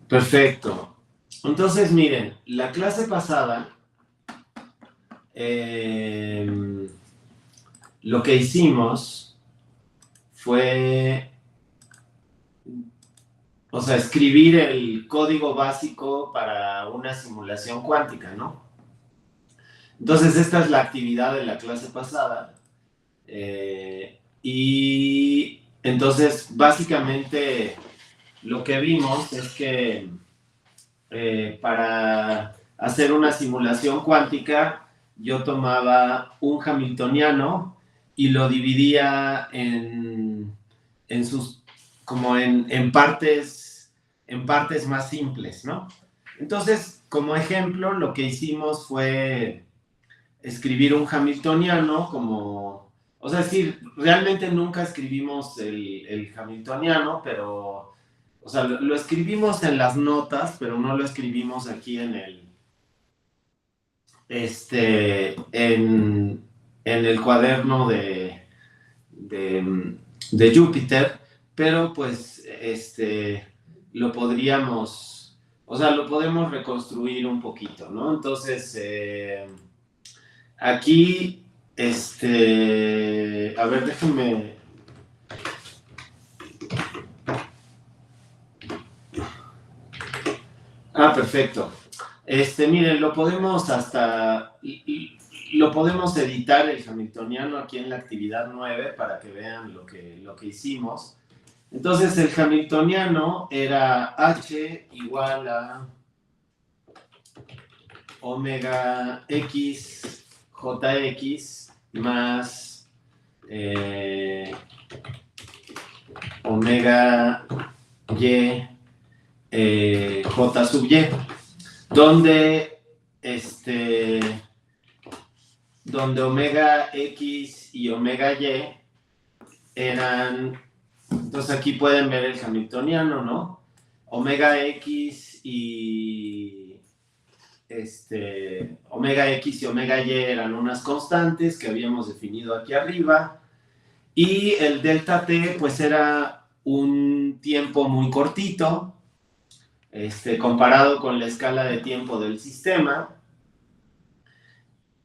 Perfecto. Entonces, miren, la clase pasada, lo que hicimos fue, o sea, escribir el código básico para una simulación cuántica, ¿no? Entonces, esta es la actividad de la clase pasada. Y entonces, básicamente, lo que vimos es que para hacer una simulación cuántica, yo tomaba un hamiltoniano y lo dividía en sus, como en partes más simples, ¿no? Entonces, como ejemplo, lo que hicimos fue escribir un hamiltoniano como, o sea, es decir, realmente nunca escribimos el hamiltoniano, pero, o sea, lo escribimos en las notas, pero no lo escribimos aquí en el cuaderno de Júpiter, pero pues, lo podríamos, o sea, lo podemos reconstruir un poquito, ¿no? Entonces, aquí, a ver, déjenme. Ah, perfecto. Miren, lo podemos editar el hamiltoniano aquí en la actividad 9 para que vean lo que hicimos. Entonces, el hamiltoniano era h igual a omega x jx más omega y j sub y, donde donde omega x y omega y eran, entonces aquí pueden ver el hamiltoniano, ¿no? Omega x y omega x y omega y eran unas constantes que habíamos definido aquí arriba, y el delta t pues era un tiempo muy cortito, comparado con la escala de tiempo del sistema.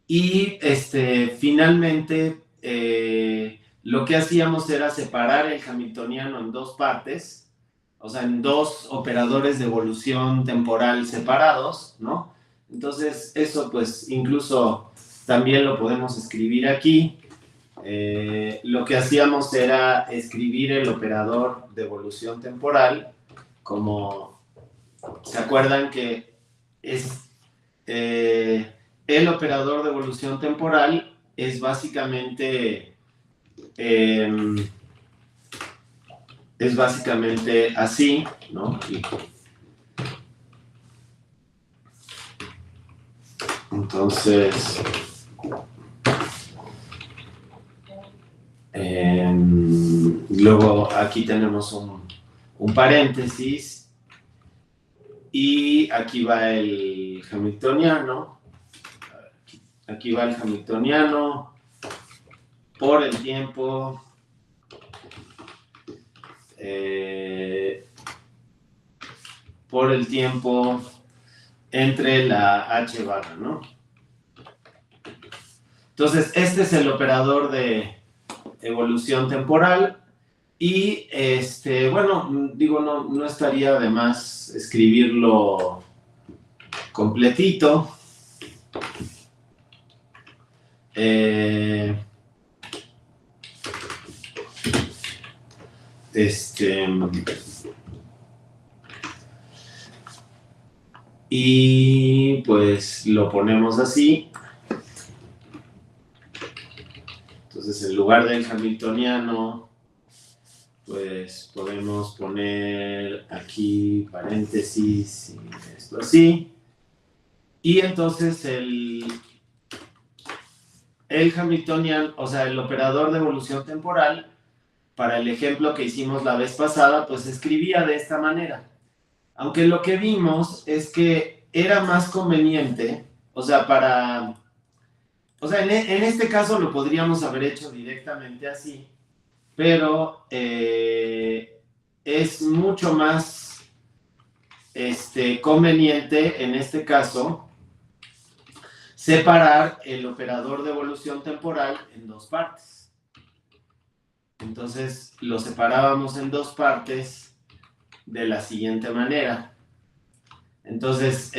Y finalmente lo que hacíamos era separar el hamiltoniano en dos partes, o sea, en dos operadores de evolución temporal separados, ¿no? Entonces eso pues incluso también lo podemos escribir aquí. Lo que hacíamos era escribir el operador de evolución temporal como, ¿se acuerdan que es el operador de evolución temporal es básicamente así, ¿no? Entonces, luego aquí tenemos un paréntesis y aquí va el hamiltoniano. Aquí va el hamiltoniano por el tiempo entre la h barra, ¿no? Entonces, este es el operador de evolución temporal y, bueno, digo, no estaría de más escribirlo completito. Y pues lo ponemos así. Entonces, en lugar del hamiltoniano, pues podemos poner aquí paréntesis y esto así. Y entonces el hamiltoniano, o sea, el operador de evolución temporal, para el ejemplo que hicimos la vez pasada, pues escribía de esta manera. Aunque lo que vimos es que era más conveniente, o sea, en este caso lo podríamos haber hecho directamente así, pero es mucho más conveniente, en este caso, separar el operador de evolución temporal en dos partes. Entonces, lo separábamos en dos partes de la siguiente manera. Entonces, ok,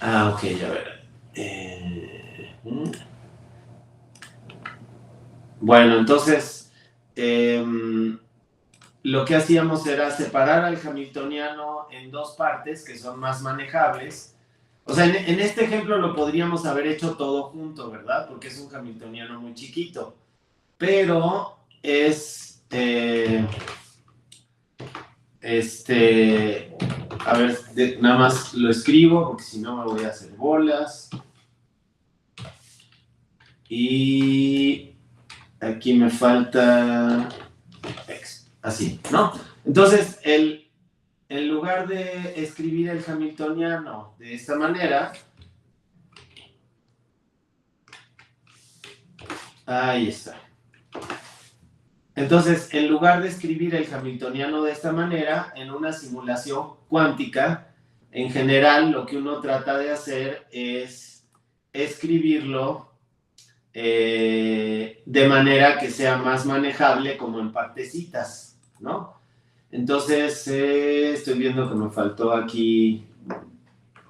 a ver. Bueno, entonces, lo que hacíamos era separar al hamiltoniano en dos partes que son más manejables. O sea, en este ejemplo lo podríamos haber hecho todo junto, ¿verdad? Porque es un hamiltoniano muy chiquito. Pero es... a ver, nada más lo escribo porque si no me voy a hacer bolas. Y aquí me falta X, así, ¿no? Entonces, en lugar de escribir el hamiltoniano de esta manera, ahí está. Entonces, en lugar de escribir el hamiltoniano de esta manera, en una simulación cuántica, en general lo que uno trata de hacer es escribirlo de manera que sea más manejable como en partecitas, ¿no? Entonces, estoy viendo que me faltó aquí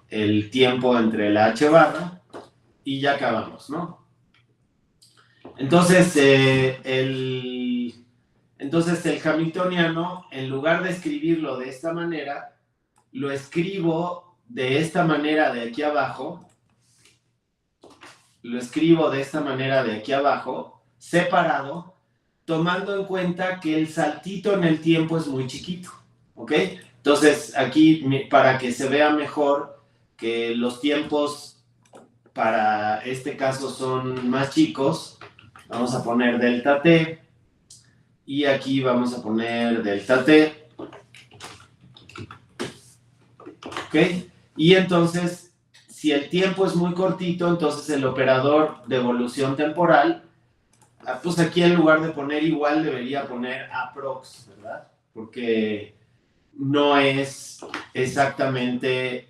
el tiempo entre la H barra y ya acabamos, ¿no? Entonces, el hamiltoniano, en lugar de escribirlo de esta manera, lo escribo de esta manera de aquí abajo, separado, tomando en cuenta que el saltito en el tiempo es muy chiquito, ¿ok? Entonces, aquí, para que se vea mejor que los tiempos para este caso son más chicos, vamos a poner delta t, y aquí vamos a poner delta t, ¿ok? Y entonces, si el tiempo es muy cortito, entonces el operador de evolución temporal, pues aquí en lugar de poner igual debería poner aprox, ¿verdad? Porque no es exactamente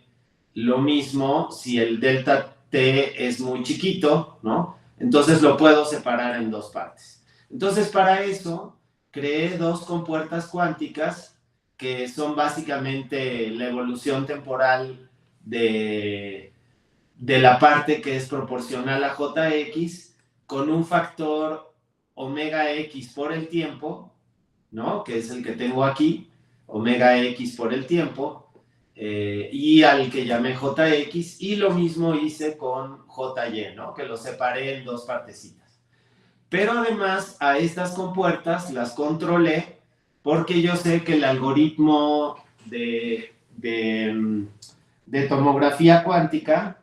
lo mismo si el delta t es muy chiquito, ¿no? Entonces lo puedo separar en dos partes. Entonces para eso creé dos compuertas cuánticas que son básicamente la evolución temporal de la parte que es proporcional a jx con un factor omega x por el tiempo, ¿no? Que es el que tengo aquí, omega x por el tiempo, y al que llamé jx, y lo mismo hice con jy, ¿no? Que lo separé en dos partecitas. Pero además a estas compuertas las controlé porque yo sé que el algoritmo de tomografía cuántica,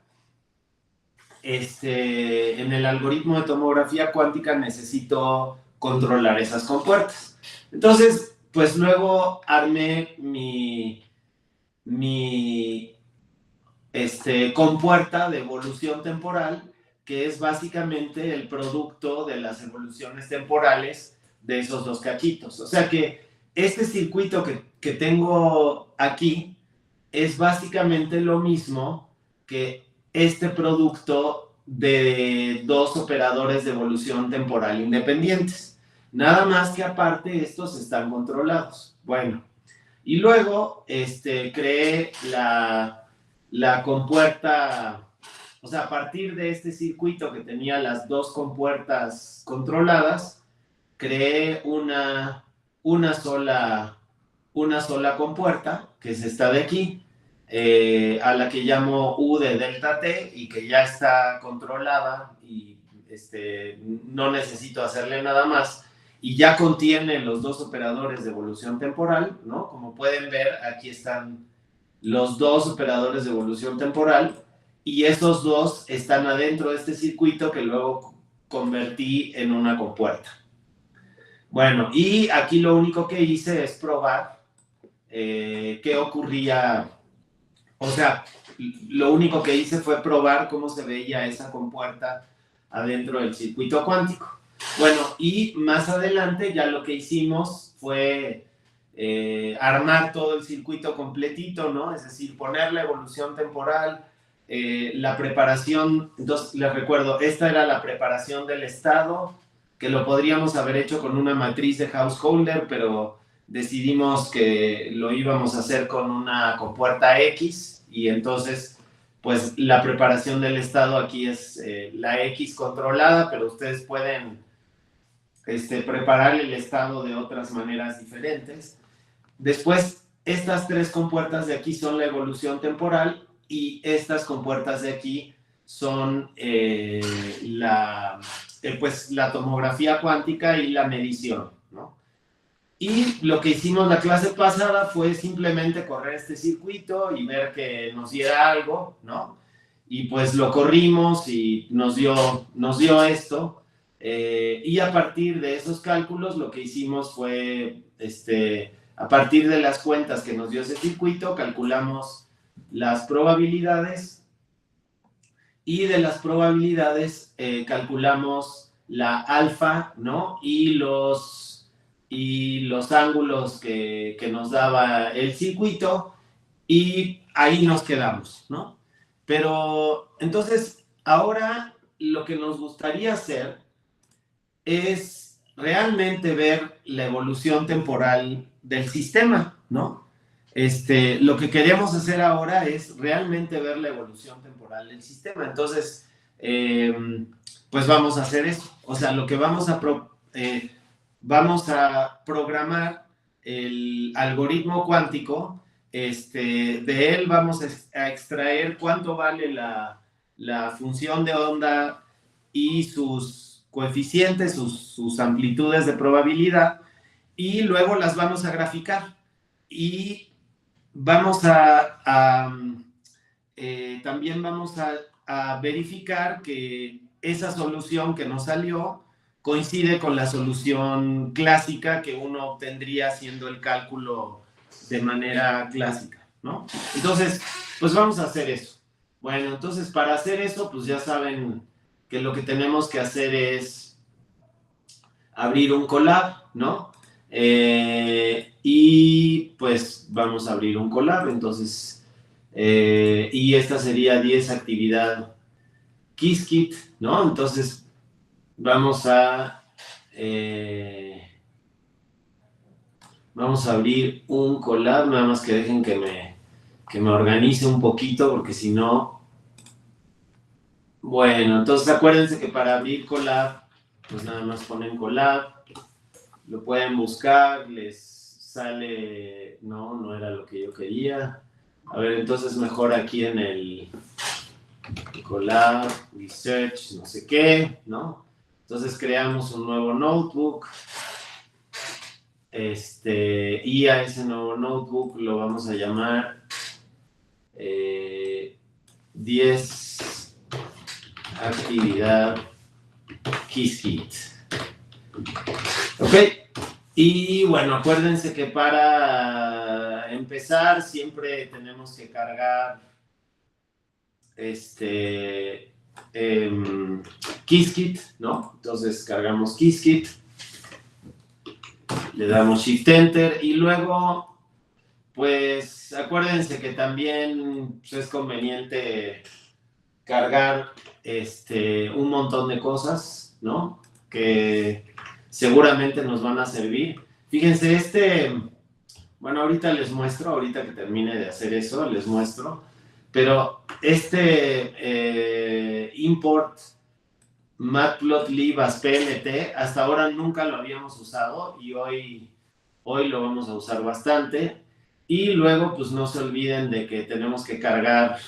en el algoritmo de tomografía cuántica necesito controlar esas compuertas. Entonces, pues luego armé mi compuerta de evolución temporal, que es básicamente el producto de las evoluciones temporales de esos dos cachitos. O sea que este circuito que tengo aquí es básicamente lo mismo que este producto de dos operadores de evolución temporal independientes. Nada más que aparte estos están controlados. Bueno, y luego creé la compuerta, o sea, a partir de este circuito que tenía las dos compuertas controladas, creé una sola compuerta, que es esta de aquí, a la que llamo U de delta t y que ya está controlada y no necesito hacerle nada más. Y ya contiene los dos operadores de evolución temporal, ¿no? Como pueden ver, aquí están los dos operadores de evolución temporal y esos dos están adentro de este circuito que luego convertí en una compuerta. Bueno, y aquí lo único que hice es probar qué ocurría, o sea, lo único que hice fue probar cómo se veía esa compuerta adentro del circuito cuántico. Bueno, y más adelante ya lo que hicimos fue armar todo el circuito completito, ¿no? Es decir, poner la evolución temporal, la preparación. Entonces, les recuerdo, esta era la preparación del estado, que lo podríamos haber hecho con una matriz de Householder, pero decidimos que lo íbamos a hacer con una compuerta X, y entonces, pues, la preparación del estado aquí es la X controlada, pero ustedes pueden preparar el estado de otras maneras diferentes. Después, estas tres compuertas de aquí son la evolución temporal, y estas compuertas de aquí son pues, la tomografía cuántica y la medición, ¿no? Y lo que hicimos la clase pasada fue simplemente correr este circuito y ver que nos diera algo, ¿no? Y pues lo corrimos y nos dio esto. Y a partir de esos cálculos lo que hicimos fue, a partir de las cuentas que nos dio ese circuito, calculamos las probabilidades, y de las probabilidades calculamos la alfa, ¿no? Y los ángulos que nos daba el circuito, y ahí nos quedamos, ¿no? Pero entonces ahora lo que nos gustaría hacer es realmente ver la evolución temporal del sistema, ¿no? Lo que queremos hacer ahora es realmente ver la evolución temporal del sistema. Entonces, pues vamos a hacer eso. O sea, lo que vamos a programar el algoritmo cuántico. De él vamos a extraer cuánto vale la función de onda y sus coeficientes, sus amplitudes de probabilidad, y luego las vamos a graficar. Y también vamos a verificar que esa solución que nos salió coincide con la solución clásica que uno obtendría haciendo el cálculo de manera clásica, ¿no? Entonces, pues vamos a hacer eso. Bueno, entonces para hacer eso, pues ya saben que lo que tenemos que hacer es abrir un Colab, ¿no? Y pues vamos a abrir un Colab. Entonces, y esta sería 10 actividad Qiskit, ¿no? Entonces vamos a abrir un Colab, nada más que dejen que me organice un poquito, porque si no... Bueno, entonces acuérdense que para abrir Colab, pues nada más ponen Colab, lo pueden buscar, les sale... No era lo que yo quería. A ver, entonces mejor aquí en el Colab, Research, no sé qué, ¿no? Entonces creamos un nuevo notebook. Y a ese nuevo notebook lo vamos a llamar 10 actividad Qiskit. Ok, y bueno, acuérdense que para empezar siempre tenemos que cargar Qiskit, ¿no? Entonces cargamos Qiskit, le damos Shift Enter, y luego, pues acuérdense que también pues, es conveniente cargar un montón de cosas, ¿no? Que seguramente nos van a servir. Fíjense, bueno, ahorita les muestro, ahorita que termine de hacer eso, les muestro, pero import matplotlib as PLT, hasta ahora nunca lo habíamos usado, y hoy lo vamos a usar bastante. Y luego, pues no se olviden de que tenemos que cargar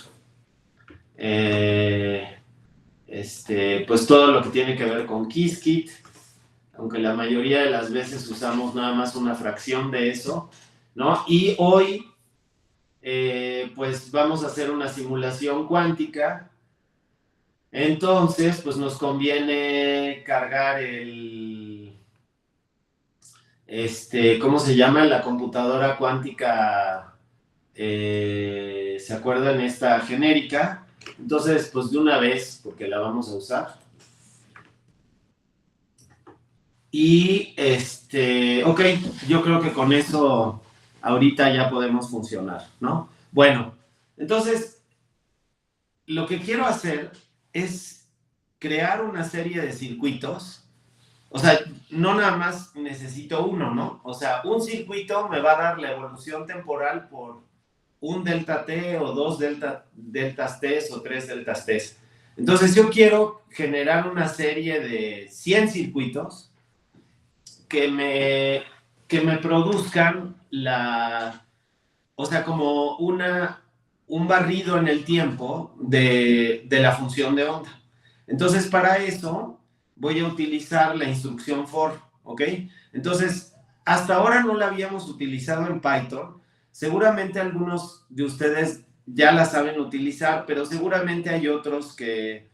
pues todo lo que tiene que ver con Qiskit, aunque la mayoría de las veces usamos nada más una fracción de eso, ¿no? Y hoy, pues vamos a hacer una simulación cuántica. Entonces, pues nos conviene cargar ¿cómo se llama? La computadora cuántica, ¿se acuerdan? Esta genérica. Entonces, pues de una vez, porque la vamos a usar. Y, ok, yo creo que con eso ahorita ya podemos funcionar, ¿no? Bueno, entonces, lo que quiero hacer es crear una serie de circuitos. O sea, no nada más necesito uno, ¿no? O sea, un circuito me va a dar la evolución temporal por un delta t o dos deltas t o tres deltas t. Entonces yo quiero generar una serie de 100 circuitos que me produzcan o sea, como un barrido en el tiempo de la función de onda. Entonces, para eso voy a utilizar la instrucción for, ¿ok? Entonces, hasta ahora no la habíamos utilizado en Python. Seguramente algunos de ustedes ya la saben utilizar, pero seguramente hay otros que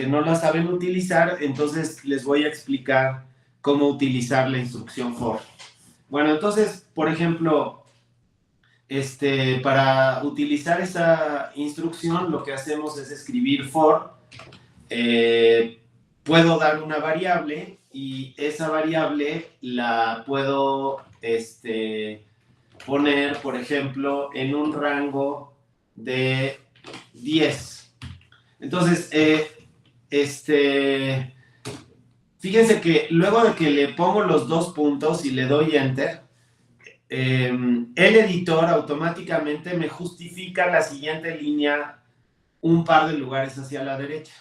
no la saben utilizar. Entonces, les voy a explicar cómo utilizar la instrucción for. Bueno, entonces, por ejemplo, para utilizar esa instrucción, lo que hacemos es escribir for. Puedo dar una variable y esa variable la puedo poner, por ejemplo, en un rango de 10. Entonces, fíjense que luego de que le pongo los dos puntos y le doy enter, el editor automáticamente me justifica la siguiente línea un par de lugares hacia la derecha.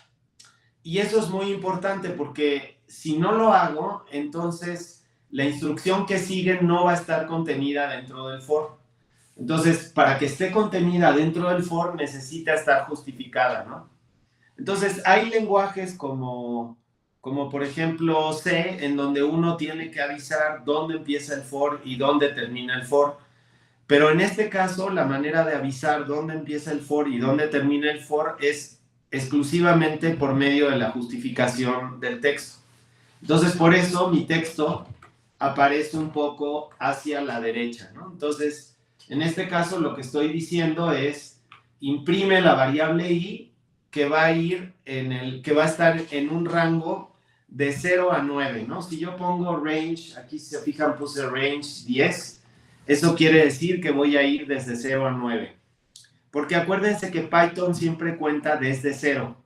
Y eso es muy importante porque si no lo hago, entonces la instrucción que sigue no va a estar contenida dentro del for. Entonces, para que esté contenida dentro del for, necesita estar justificada, ¿no? Entonces, hay lenguajes como por ejemplo C, en donde uno tiene que avisar dónde empieza el for y dónde termina el for. Pero en este caso, la manera de avisar dónde empieza el for y dónde termina el for es exclusivamente por medio de la justificación del texto. Entonces, por eso mi texto aparece un poco hacia la derecha, ¿no? Entonces, en este caso, lo que estoy diciendo es, imprime la variable i que va a estar en un rango de 0 a 9, ¿no? Si yo pongo range, aquí si se fijan puse range 10, eso quiere decir que voy a ir desde 0 a 9. Porque acuérdense que Python siempre cuenta desde 0.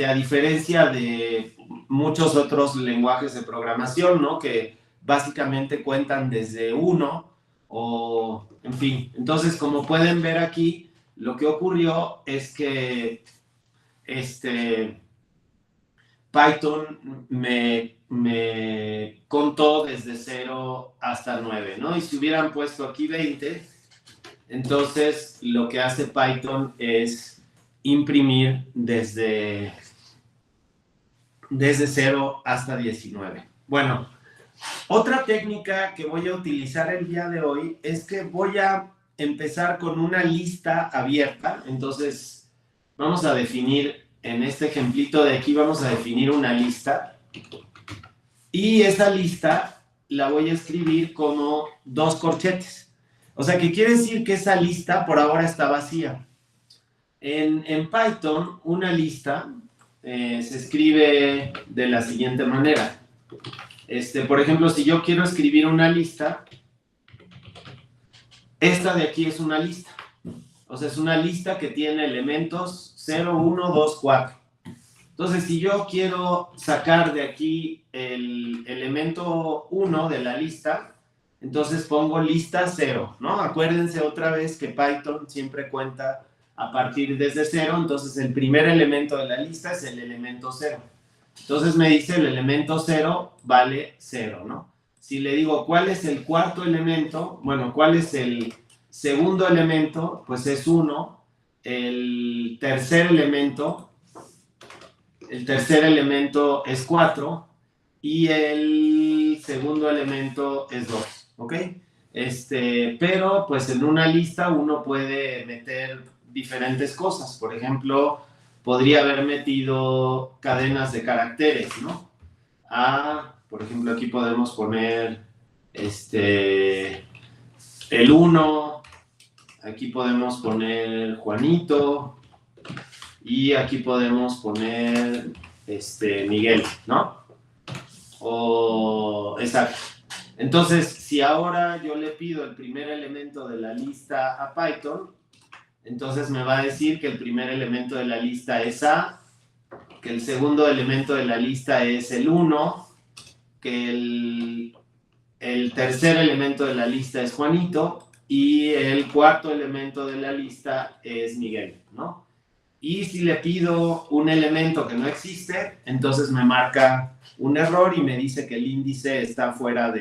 A diferencia de muchos otros lenguajes de programación, ¿no? Que básicamente cuentan desde 1 o, en fin. Entonces, como pueden ver aquí, lo que ocurrió es que Python me contó desde 0 hasta 9, ¿no? Y si hubieran puesto aquí 20, entonces lo que hace Python es imprimir desde 0 hasta 19. Bueno, otra técnica que voy a utilizar el día de hoy es que voy a empezar con una lista abierta. Entonces, vamos a definir, en este ejemplito de aquí, vamos a definir una lista. Y esa lista la voy a escribir como 2 corchetes. O sea, que quiere decir que esa lista por ahora está vacía. En Python, una lista se escribe de la siguiente manera. Por ejemplo, si yo quiero escribir una lista, esta de aquí es una lista. O sea, es una lista que tiene elementos 0, 1, 2, 4. Entonces, si yo quiero sacar de aquí el elemento 1 de la lista, entonces pongo lista 0, ¿no? Acuérdense otra vez que Python siempre cuenta a partir desde 0, entonces el primer elemento de la lista es el elemento 0. Entonces me dice el elemento 0 vale 0, ¿no? Si le digo cuál es el cuarto elemento, bueno, cuál es el segundo elemento, pues es 1. El tercer elemento es 4 y el segundo elemento es 2, ¿ok? Pero pues en una lista uno puede meter diferentes cosas. Por ejemplo, podría haber metido cadenas de caracteres, ¿no? Por ejemplo, aquí podemos poner el 1, aquí podemos poner Juanito y aquí podemos poner Miguel, ¿no? Exacto. Entonces, si ahora yo le pido el primer elemento de la lista a Python, entonces me va a decir que el primer elemento de la lista es A, que el segundo elemento de la lista es el 1, que el tercer elemento de la lista es Juanito y el cuarto elemento de la lista es Miguel, ¿no? Y si le pido un elemento que no existe, entonces me marca un error y me dice que el índice está fuera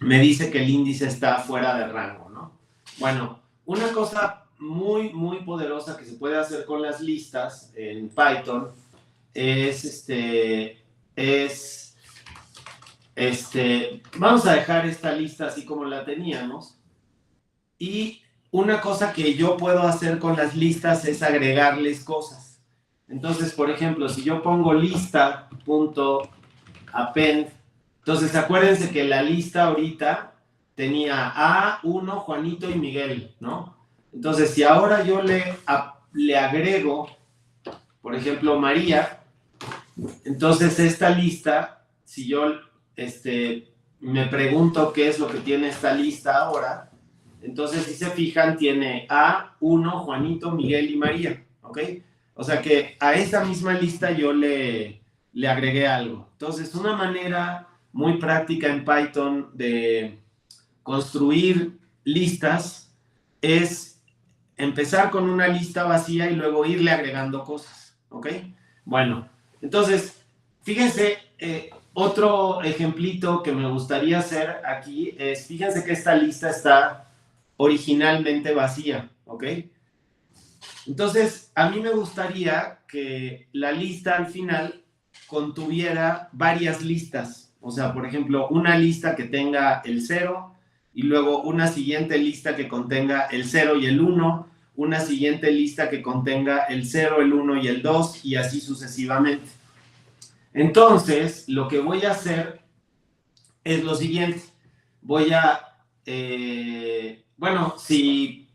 me dice que el índice está fuera de rango, ¿no? Bueno, una cosa muy, muy poderosa que se puede hacer con las listas en Python vamos a dejar esta lista así como la teníamos. Y una cosa que yo puedo hacer con las listas es agregarles cosas. Entonces, por ejemplo, si yo pongo lista.append, entonces acuérdense que la lista ahorita tenía A1, Juanito y Miguel, ¿no? Entonces, si ahora yo le agrego, por ejemplo, María, entonces esta lista, si yo me pregunto qué es lo que tiene esta lista ahora, entonces si se fijan tiene A1, Juanito, Miguel y María, ¿ok? O sea que a esa misma lista yo le agregué algo. Entonces una manera muy práctica en Python de construir listas es empezar con una lista vacía y luego irle agregando cosas, ¿ok? Bueno, entonces, fíjense, otro ejemplito que me gustaría hacer aquí es, fíjense que esta lista está originalmente vacía, ¿ok? Entonces, a mí me gustaría que la lista al final contuviera varias listas. O sea, por ejemplo, una lista que tenga el 0 y luego una siguiente lista que contenga el 0 y el 1, una siguiente lista que contenga el 0, el 1 y el 2 y así sucesivamente. Entonces, lo que voy a hacer es lo siguiente. Voy a, bueno, si,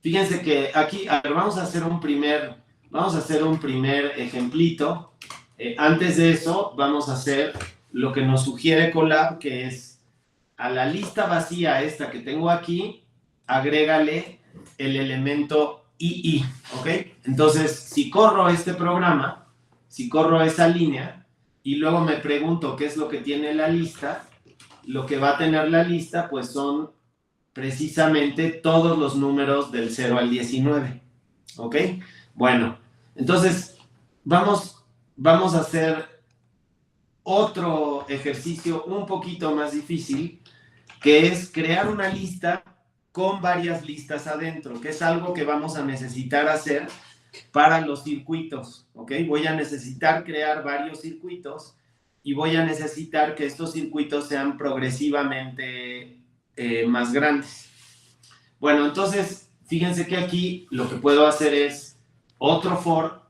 fíjense que aquí, a ver, vamos a hacer un primer ejemplito. Antes de eso, vamos a hacer lo que nos sugiere Colab, que es a la lista vacía esta que tengo aquí, agrégale el elemento II, ¿ok? Entonces, si corro este programa, si corro esa línea, y luego me pregunto qué es lo que tiene la lista, lo que va a tener la lista, pues son precisamente todos los números del 0 al 19, ¿ok? Bueno, entonces, vamos a hacer otro ejercicio un poquito más difícil, que es crear una lista con varias listas adentro, que es algo que vamos a necesitar hacer para los circuitos, ¿ok? Voy a necesitar crear varios circuitos y voy a necesitar que estos circuitos sean progresivamente más grandes. Bueno, entonces, fíjense que aquí lo que puedo hacer es otro for,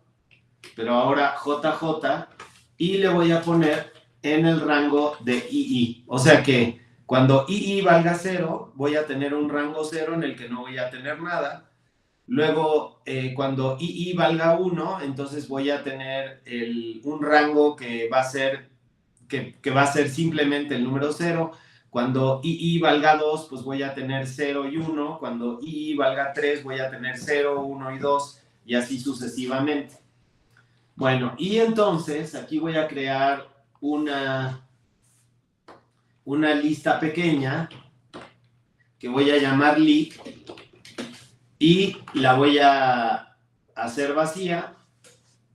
pero ahora JJ, y le voy a poner en el rango de II. O sea que cuando II valga 0, voy a tener un rango 0 en el que no voy a tener nada. Luego, cuando II valga 1, entonces voy a tener un rango que va a ser simplemente el número 0. Cuando II valga 2, pues voy a tener 0 y 1. Cuando II valga 3, voy a tener 0, 1 y 2, y así sucesivamente. Bueno, y entonces aquí voy a crear una lista pequeña que voy a llamar lit y la voy a hacer vacía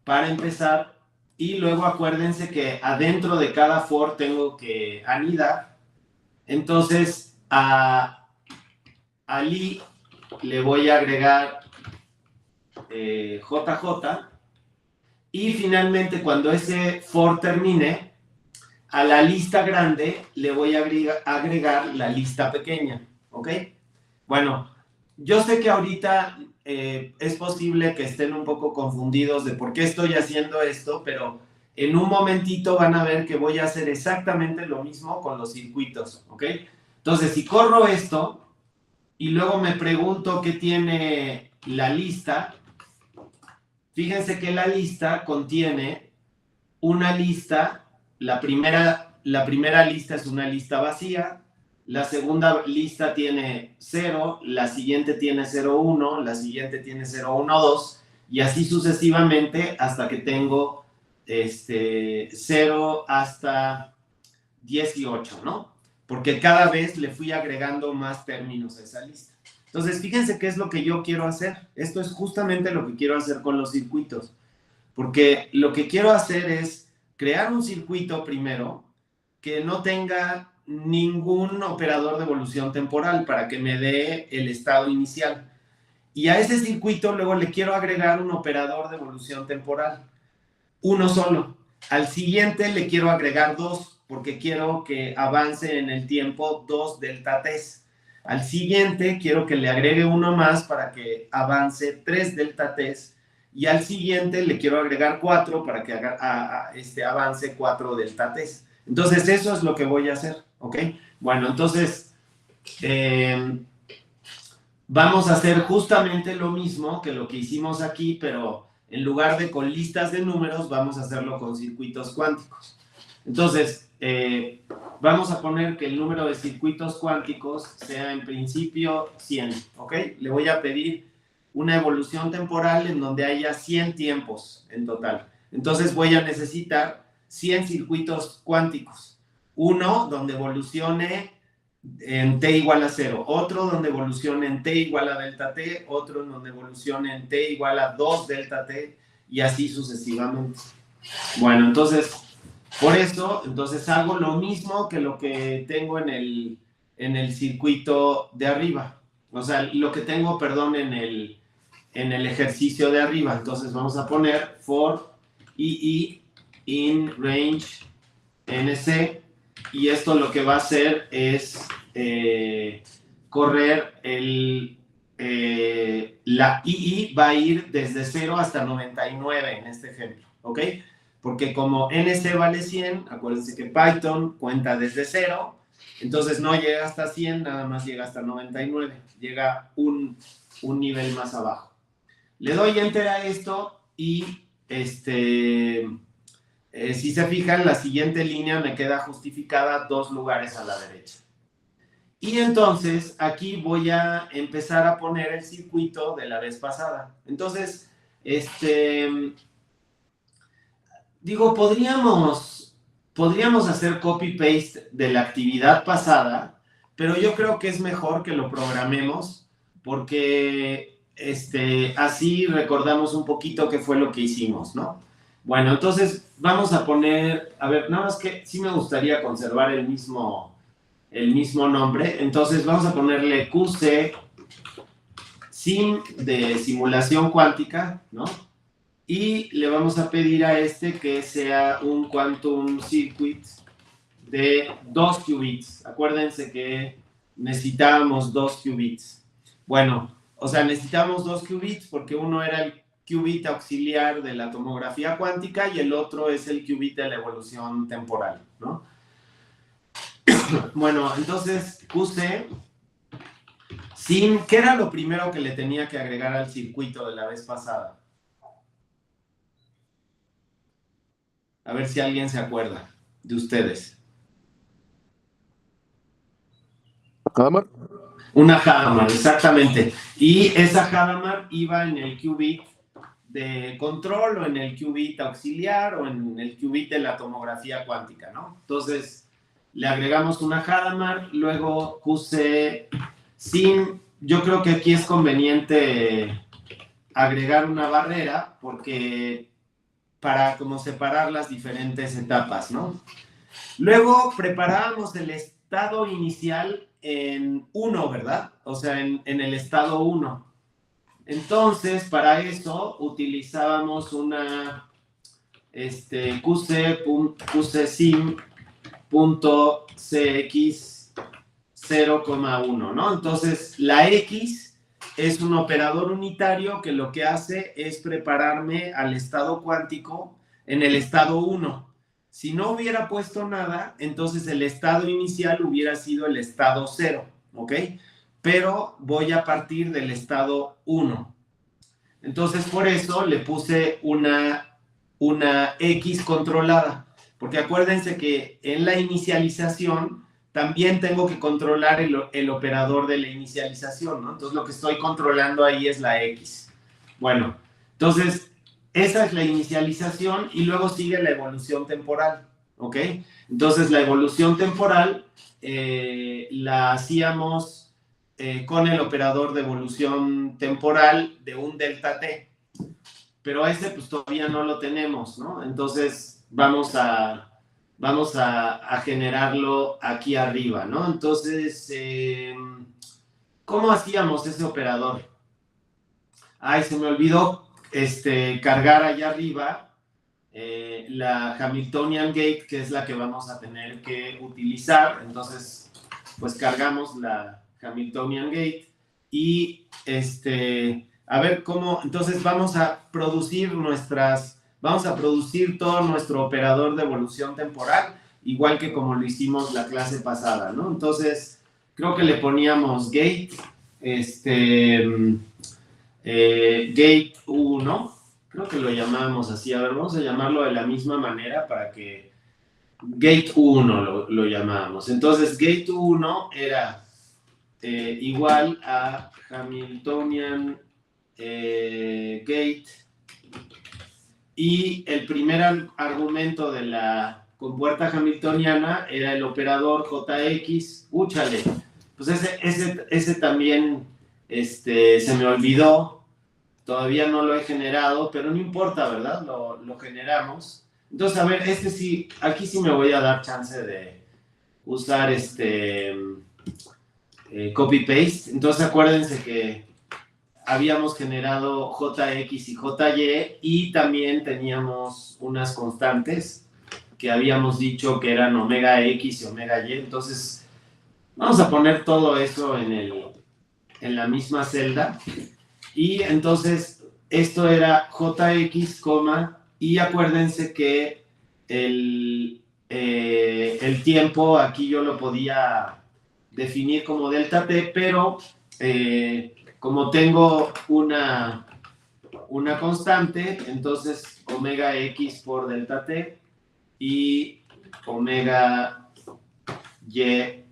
para empezar, y luego acuérdense que adentro de cada for tengo que anidar. Entonces a lit le voy a agregar JJ, y finalmente cuando ese for termine, a la lista grande le voy a agregar la lista pequeña, ¿ok? Bueno, yo sé que ahorita es posible que estén un poco confundidos de por qué estoy haciendo esto, pero en un momentito van a ver que voy a hacer exactamente lo mismo con los circuitos, ¿ok? Entonces, si corro esto y luego me pregunto qué tiene la lista, fíjense que la lista contiene una lista la primera lista es una lista vacía, la segunda lista tiene 0, la siguiente tiene 0, 1, la siguiente tiene 0, 1, 2, y así sucesivamente hasta que tengo 0 hasta 18, ¿no? Porque cada vez le fui agregando más términos a esa lista. Entonces, fíjense qué es lo que yo quiero hacer. Esto es justamente lo que quiero hacer con los circuitos. Porque lo que quiero hacer es crear un circuito primero que no tenga ningún operador de evolución temporal para que me dé el estado inicial. Y a ese circuito luego le quiero agregar un operador de evolución temporal. Uno solo. Al siguiente le quiero agregar 2 porque quiero que avance en el tiempo 2 delta t. Al siguiente quiero que le agregue uno más para que avance 3 delta t. Y al siguiente le quiero agregar 4 para que avance 4 delta t. Entonces eso es lo que voy a hacer, ¿ok? Bueno, entonces vamos a hacer justamente lo mismo que lo que hicimos aquí, pero en lugar de con listas de números, vamos a hacerlo con circuitos cuánticos. Entonces, vamos a poner que el número de circuitos cuánticos sea en principio 100, ¿ok? Le voy a pedir una evolución temporal en donde haya 100 tiempos en total. Entonces voy a necesitar 100 circuitos cuánticos. Uno donde evolucione en t igual a 0, otro donde evolucione en t igual a delta t, otro en donde evolucione en t igual a 2 delta t, y así sucesivamente. Bueno, entonces, por eso, entonces hago lo mismo que lo que tengo en el circuito de arriba. O sea, lo que tengo, perdón, en el ejercicio de arriba. Entonces vamos a poner for ii in range nc, y esto lo que va a hacer es correr la ii va a ir desde 0 hasta 99 en este ejemplo, ¿ok? Porque como nc vale 100, acuérdense que Python cuenta desde 0, entonces no llega hasta 100, nada más llega hasta 99, llega un nivel más abajo. Le doy enter a esto y si se fijan, la siguiente línea me queda justificada 2 lugares a la derecha. Y entonces aquí voy a empezar a poner el circuito de la vez pasada. Entonces, digo, podríamos hacer copy-paste de la actividad pasada, pero yo creo que es mejor que lo programemos porque así recordamos un poquito qué fue lo que hicimos, ¿no? Bueno, entonces vamos a poner, a ver, nada más que sí me gustaría conservar el mismo nombre, entonces vamos a ponerle QC sim de simulación cuántica, ¿no? Y le vamos a pedir a que sea un quantum circuit de 2 qubits. Acuérdense que necesitábamos 2 qubits. Bueno, o sea, necesitamos 2 qubits porque uno era el qubit auxiliar de la tomografía cuántica y el otro es el qubit de la evolución temporal, ¿no? Bueno, entonces QC sim, ¿qué era lo primero que le tenía que agregar al circuito de la vez pasada? A ver si alguien se acuerda de ustedes. ¿Hadamard? Una Hadamard, exactamente. Y esa Hadamard iba en el qubit de control o en el qubit auxiliar o en el qubit de la tomografía cuántica, ¿no? Entonces, le agregamos una Hadamard, luego QC sim. Yo creo que aquí es conveniente agregar una barrera porque para como separar las diferentes etapas, ¿no? Luego preparábamos el estado inicial en 1, ¿verdad? O sea, en el estado 1. Entonces, para eso utilizábamos una qsim.cx 0,1, ¿no? Entonces, la X es un operador unitario que lo que hace es prepararme al estado cuántico en el estado 1. Si no hubiera puesto nada, entonces el estado inicial hubiera sido el estado 0, ¿ok? Pero voy a partir del estado 1. Entonces, por eso le puse una X controlada. Porque acuérdense que en la inicialización también tengo que controlar el operador de la inicialización, ¿no? Entonces lo que estoy controlando ahí es la X. Bueno, entonces esa es la inicialización y luego sigue la evolución temporal, ¿ok? Entonces la evolución temporal la hacíamos con el operador de evolución temporal de un delta t, pero ese pues todavía no lo tenemos, ¿no? Entonces vamos a generarlo aquí arriba, ¿no? Entonces, ¿cómo hacíamos ese operador? Ay, se me olvidó cargar allá arriba la Hamiltonian Gate, que es la que vamos a tener que utilizar. Entonces, pues cargamos la Hamiltonian Gate y a ver cómo, entonces vamos a producir todo nuestro operador de evolución temporal, igual que como lo hicimos la clase pasada, ¿no? Entonces, creo que le poníamos gate, gate 1, creo que lo llamábamos así. A ver, vamos a llamarlo de la misma manera para que gate 1 lo llamábamos. Entonces, gate 1 era igual a Hamiltonian gate, y el primer argumento de la compuerta hamiltoniana era el operador JX. Úchale, pues ese también se me olvidó, todavía no lo he generado, pero no importa, ¿verdad? Lo generamos. Entonces, a ver, sí, aquí sí me voy a dar chance de usar copy-paste. Entonces, acuérdense que habíamos generado JX y JY y también teníamos unas constantes que habíamos dicho que eran omega X y omega Y. Entonces, vamos a poner todo eso en la misma celda. Y entonces, esto era JX, y acuérdense que el tiempo aquí yo lo podía definir como delta t, pero como tengo una constante, entonces omega x por delta t y omega y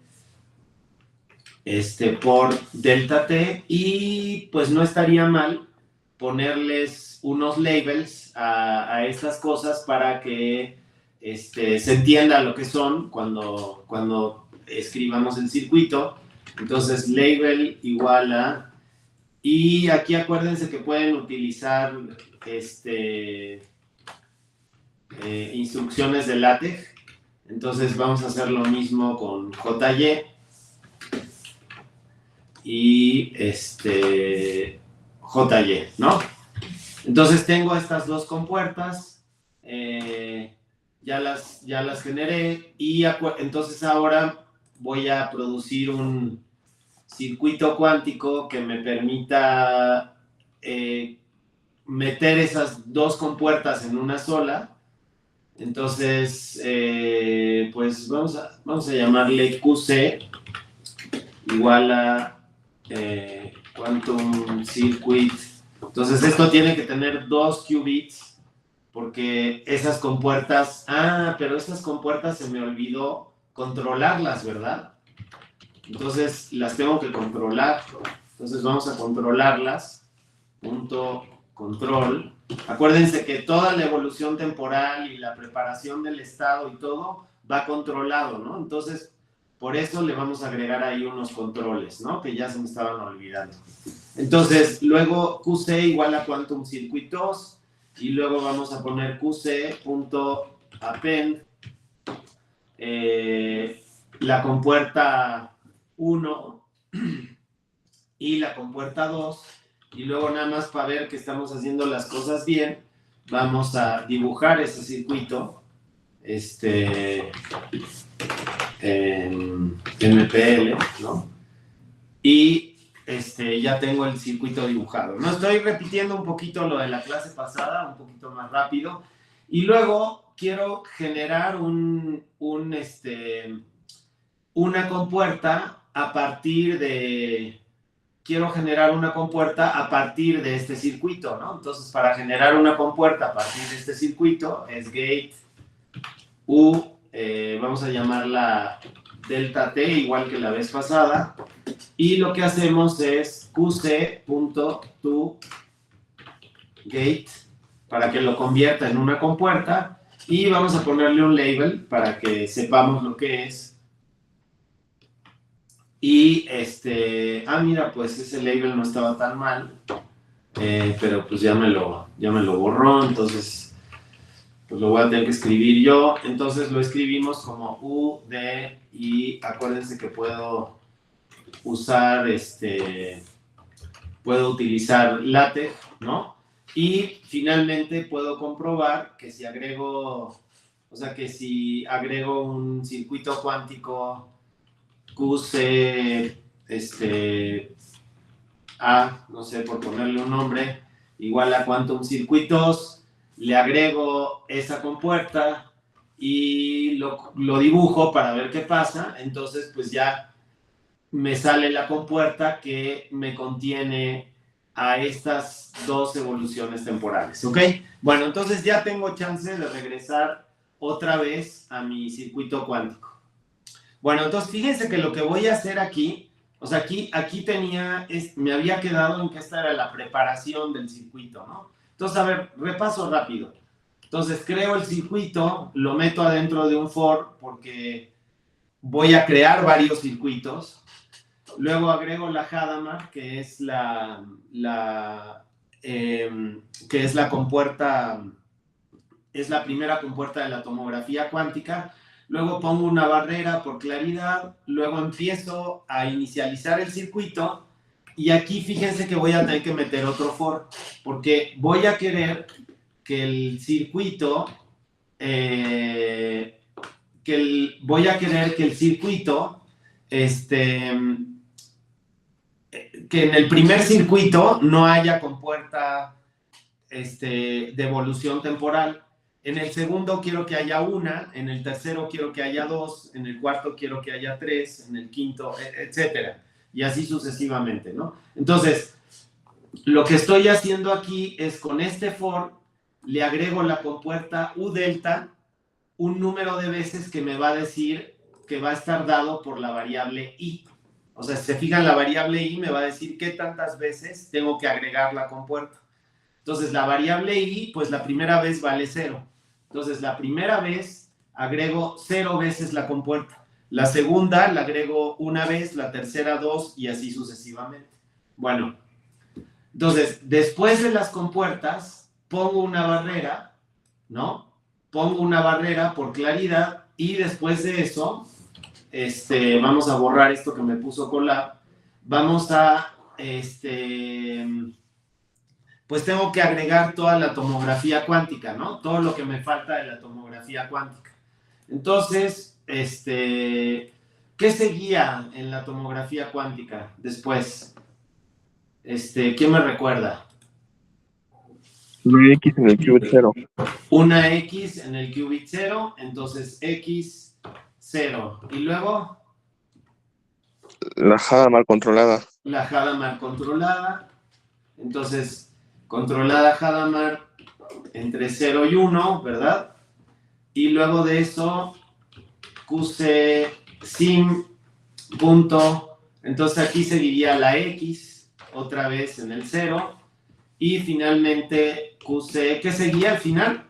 por delta t, y pues no estaría mal ponerles unos labels a estas cosas para que se entienda lo que son cuando escribamos el circuito. Entonces label igual a, y aquí acuérdense que pueden utilizar instrucciones de LaTeX. Entonces vamos a hacer lo mismo con JY y JY, ¿no? Entonces tengo estas dos compuertas, ya las generé, y entonces ahora voy a producir un circuito cuántico que me permita meter esas dos compuertas en una sola. Entonces, pues vamos a llamarle QC igual a Quantum Circuit. Entonces, esto tiene que tener 2 qubits, porque esas compuertas, pero esas compuertas se me olvidó controlarlas, ¿verdad? Entonces, las tengo que controlar. Entonces, vamos a controlarlas. Punto control. Acuérdense que toda la evolución temporal y la preparación del estado y todo va controlado, ¿no? Entonces, por eso le vamos a agregar ahí unos controles, ¿no? Que ya se me estaban olvidando. Entonces, luego QC igual a Quantum Circuit 2, y luego vamos a poner QC.append la compuerta 1 y la compuerta 2, y luego nada más para ver que estamos haciendo las cosas bien, vamos a dibujar ese circuito en MPL, ¿no? Y ya tengo el circuito dibujado. No estoy repitiendo un poquito lo de la clase pasada, un poquito más rápido, y luego quiero generar una compuerta a partir de este circuito, ¿no? Entonces, para generar una compuerta a partir de este circuito es gate vamos a llamarla delta t, igual que la vez pasada, y lo que hacemos es qc.toGate para que lo convierta en una compuerta, y vamos a ponerle un label para que sepamos lo que es. Y mira, pues ese label no estaba tan mal, pero pues ya me lo borró, entonces pues lo voy a tener que escribir yo. Entonces lo escribimos como UD, y acuérdense que puedo usar, puedo utilizar LaTeX, ¿no? Y finalmente puedo comprobar que si agrego, un circuito cuántico QC, A, no sé, por ponerle un nombre, igual a Quantum Circuitos, le agrego esa compuerta y lo dibujo para ver qué pasa. Entonces, pues ya me sale la compuerta que me contiene a estas dos evoluciones temporales, ¿ok? Bueno, entonces ya tengo chance de regresar otra vez a mi circuito cuántico. Bueno, entonces fíjense que lo que voy a hacer aquí, o sea, aquí tenía, me había quedado en que esta era la preparación del circuito, ¿no? Entonces, a ver, repaso rápido. Entonces, creo el circuito, lo meto adentro de un for porque voy a crear varios circuitos. Luego agrego la Hadamard, que es la compuerta, es la primera compuerta de la tomografía cuántica. Luego pongo una barrera por claridad, luego empiezo a inicializar el circuito, y aquí fíjense que voy a tener que meter otro for, porque voy a querer que el circuito, que en el primer circuito no haya compuerta de evolución temporal. En el segundo quiero que haya una, en el tercero quiero que haya dos, en el cuarto quiero que haya tres, en el quinto, etcétera. Y así sucesivamente, ¿no? Entonces, lo que estoy haciendo aquí es con este for, le agrego la compuerta U delta, un número de veces que me va a decir que va a estar dado por la variable I. O sea, si se fijan, la variable I me va a decir qué tantas veces tengo que agregar la compuerta. Entonces, la variable I, pues la primera vez vale 0. Entonces, la primera vez agrego 0 veces la compuerta. La segunda la agrego una vez, la tercera 2, y así sucesivamente. Bueno, entonces, después de las compuertas, pongo una barrera, ¿no? Pongo una barrera por claridad, y después de eso, vamos a borrar esto que me puso Colab. Vamos a, pues tengo que agregar toda la tomografía cuántica, ¿no? Todo lo que me falta de la tomografía cuántica. Entonces, ¿qué seguía en la tomografía cuántica después? ¿Quién me recuerda? Una X en el qubit 0. Una X en el qubit 0, entonces X 0. Y luego La Hadamard controlada. la Hadamard controlada. Entonces, controlada Hadamard entre 0 y 1, ¿verdad? Y luego de eso, QC sim punto. Entonces aquí seguiría la X otra vez en el 0. Y finalmente QC, ¿qué seguía al final?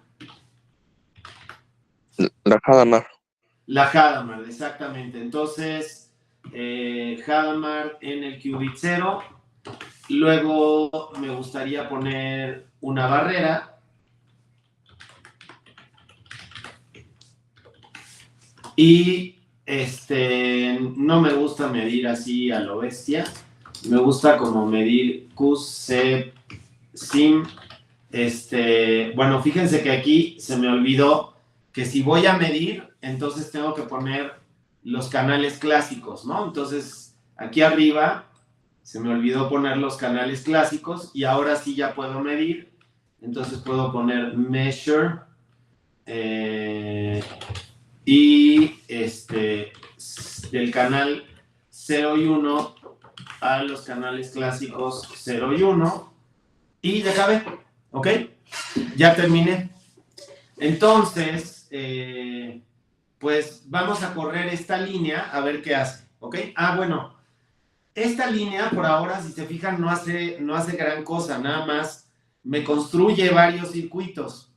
La Hadamard. La Hadamard, exactamente. Entonces, Hadamard en el qubit 0. Luego me gustaría poner una barrera. Y no me gusta medir así a lo bestia. Me gusta como medir QC sim. Bueno, fíjense que aquí se me olvidó que si voy a medir, entonces tengo que poner los canales clásicos, ¿no? Entonces, aquí arriba se me olvidó poner los canales clásicos, y ahora sí ya puedo medir. Entonces puedo poner measure y del canal 0 y 1 a los canales clásicos 0 y 1, y ya acabé, ¿ok? Ya terminé. Entonces, pues vamos a correr esta línea a ver qué hace, ¿ok? Bueno, esta línea por ahora, si se fijan, no hace gran cosa, nada más me construye varios circuitos,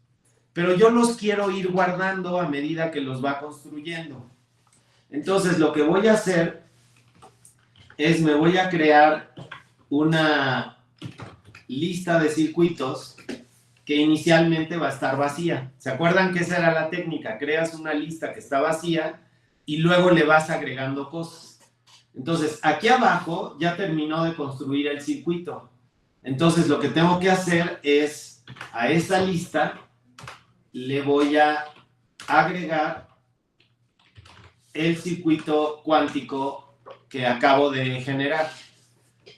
pero yo los quiero ir guardando a medida que los va construyendo. Entonces, lo que voy a hacer es me voy a crear una lista de circuitos que inicialmente va a estar vacía. ¿Se acuerdan que esa era la técnica? Creas una lista que está vacía y luego le vas agregando cosas. Entonces, aquí abajo ya terminó de construir el circuito. Entonces, lo que tengo que hacer es, a esa lista le voy a agregar el circuito cuántico que acabo de generar.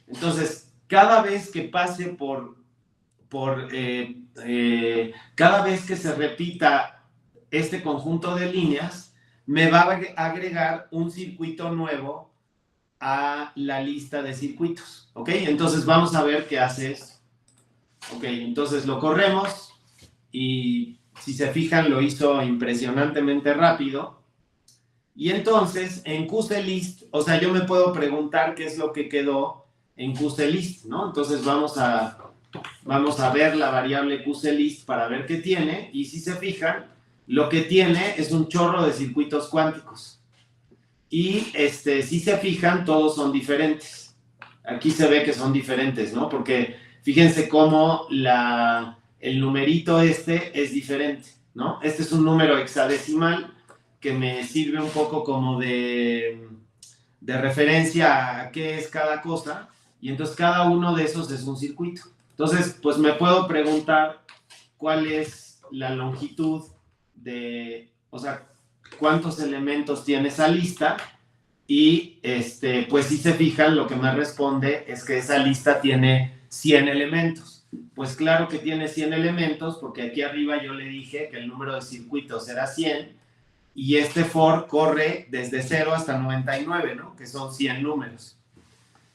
Entonces, cada vez que pase cada vez que se repita este conjunto de líneas, me va a agregar un circuito nuevo a la lista de circuitos, ¿ok? Entonces vamos a ver qué hace esto. Ok, entonces lo corremos y si se fijan lo hizo impresionantemente rápido. Y entonces en QCList, o sea, yo me puedo preguntar qué es lo que quedó en QCList, ¿no? Entonces vamos a ver la variable QCList para ver qué tiene, y si se fijan, lo que tiene es un chorro de circuitos cuánticos. Y si se fijan, todos son diferentes. Aquí se ve que son diferentes, ¿no? Porque fíjense cómo el numerito es diferente, ¿no? Este es un número hexadecimal que me sirve un poco como de referencia a qué es cada cosa, y entonces cada uno de esos es un circuito. Entonces, pues me puedo preguntar cuál es la longitud o sea, cuántos elementos tiene esa lista, y pues si se fijan, lo que me responde es que esa lista tiene 100 elementos. Pues claro que tiene 100 elementos, porque aquí arriba yo le dije que el número de circuitos era 100, y este for corre desde 0 hasta 99, ¿no? Que son 100 números.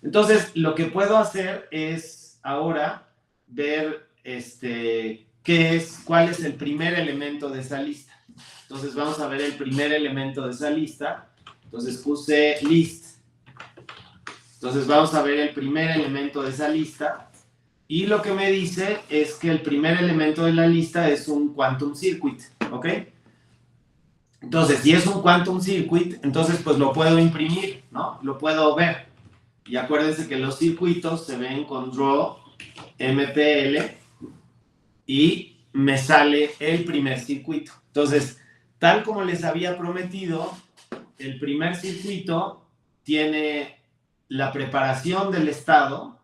Entonces, lo que puedo hacer es ahora ver cuál es el primer elemento de esa lista. Entonces, vamos a ver el primer elemento de esa lista. Entonces, puse list. Entonces, vamos a ver el primer elemento de esa lista. Y lo que me dice es que el primer elemento de la lista es un quantum circuit, ¿ok? Entonces, si es un quantum circuit, entonces pues lo puedo imprimir, ¿no? Lo puedo ver. Y acuérdense que los circuitos se ven con draw MPL y me sale el primer circuito. Entonces, tal como les había prometido, el primer circuito tiene la preparación del estado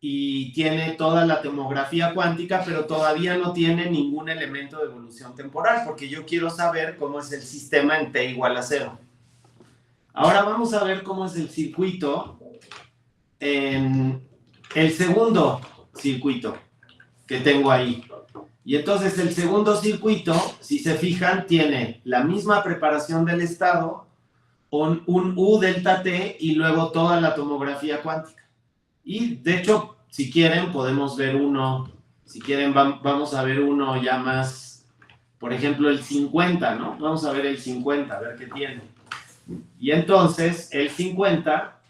y tiene toda la tomografía cuántica, pero todavía no tiene ningún elemento de evolución temporal, porque yo quiero saber cómo es el sistema en t igual a 0. Ahora vamos a ver cómo es el circuito en el segundo circuito que tengo ahí. Y entonces el segundo circuito, si se fijan, tiene la misma preparación del estado, un U delta T y luego toda la tomografía cuántica. Y de hecho, si quieren, podemos ver uno, si quieren vamos a ver uno ya más, por ejemplo, el 50, ¿no? Vamos a ver el 50, a ver qué tiene. Y entonces, el 50,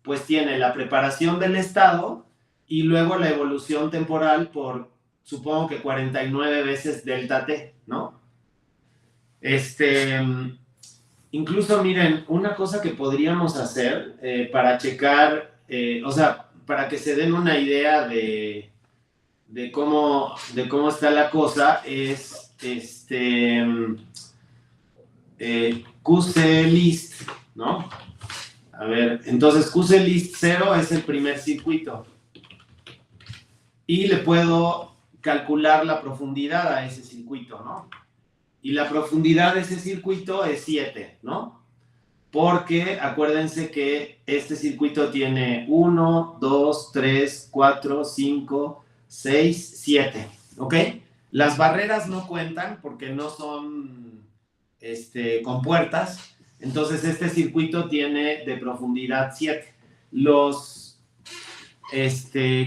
pues tiene la preparación del estado y luego la evolución temporal por, supongo que 49 veces delta T, ¿no? Incluso, miren, una cosa que podríamos hacer para checar, o sea, para que se den una idea de cómo está la cosa, es QCList, ¿no? A ver, entonces QCList 0 es el primer circuito. Y le puedo calcular la profundidad a ese circuito, ¿no? Y la profundidad de ese circuito es 7, ¿no? Porque acuérdense que este circuito tiene 1, 2, 3, 4, 5, 6, 7, ¿ok? Las barreras no cuentan porque no son compuertas, entonces este circuito tiene de profundidad 7.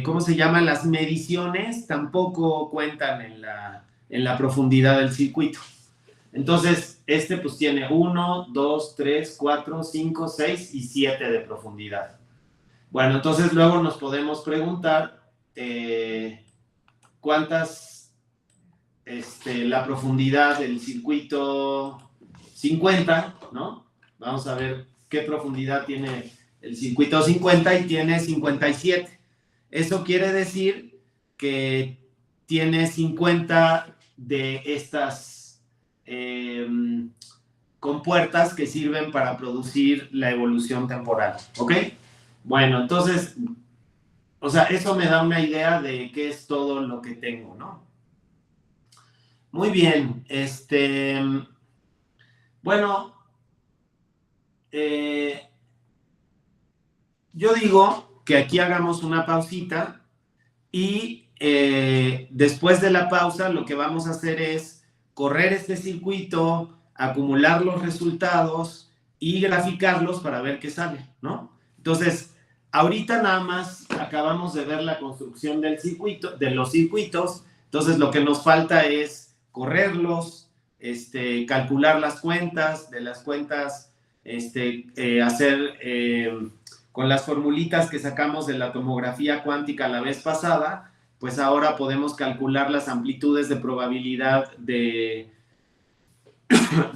¿Cómo se llama? Las mediciones tampoco cuentan en la profundidad del circuito. Entonces, este pues tiene 1, 2, 3, 4, 5, 6 y 7 de profundidad. Bueno, entonces luego nos podemos preguntar cuántas, la profundidad del circuito 50, ¿no? Vamos a ver qué profundidad tiene el circuito 50 y tiene 57. Eso quiere decir que tiene 50 de estas compuertas que sirven para producir la evolución temporal, ¿ok? Bueno, entonces, o sea, eso me da una idea de qué es todo lo que tengo, ¿no? Muy bien, bueno, yo digo que aquí hagamos una pausita y después de la pausa lo que vamos a hacer es correr este circuito, acumular los resultados y graficarlos para ver qué sale, ¿no? Entonces, ahorita nada más acabamos de ver la construcción del circuito, de los circuitos, entonces lo que nos falta es correrlos, calcular las cuentas, de las cuentas, hacer con las formulitas que sacamos de la tomografía cuántica la vez pasada, pues ahora podemos calcular las amplitudes de probabilidad de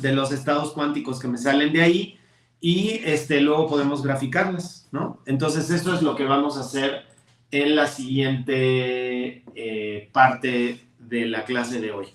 los estados cuánticos que me salen de ahí y luego podemos graficarlas, ¿no? Entonces esto es lo que vamos a hacer en la siguiente parte de la clase de hoy.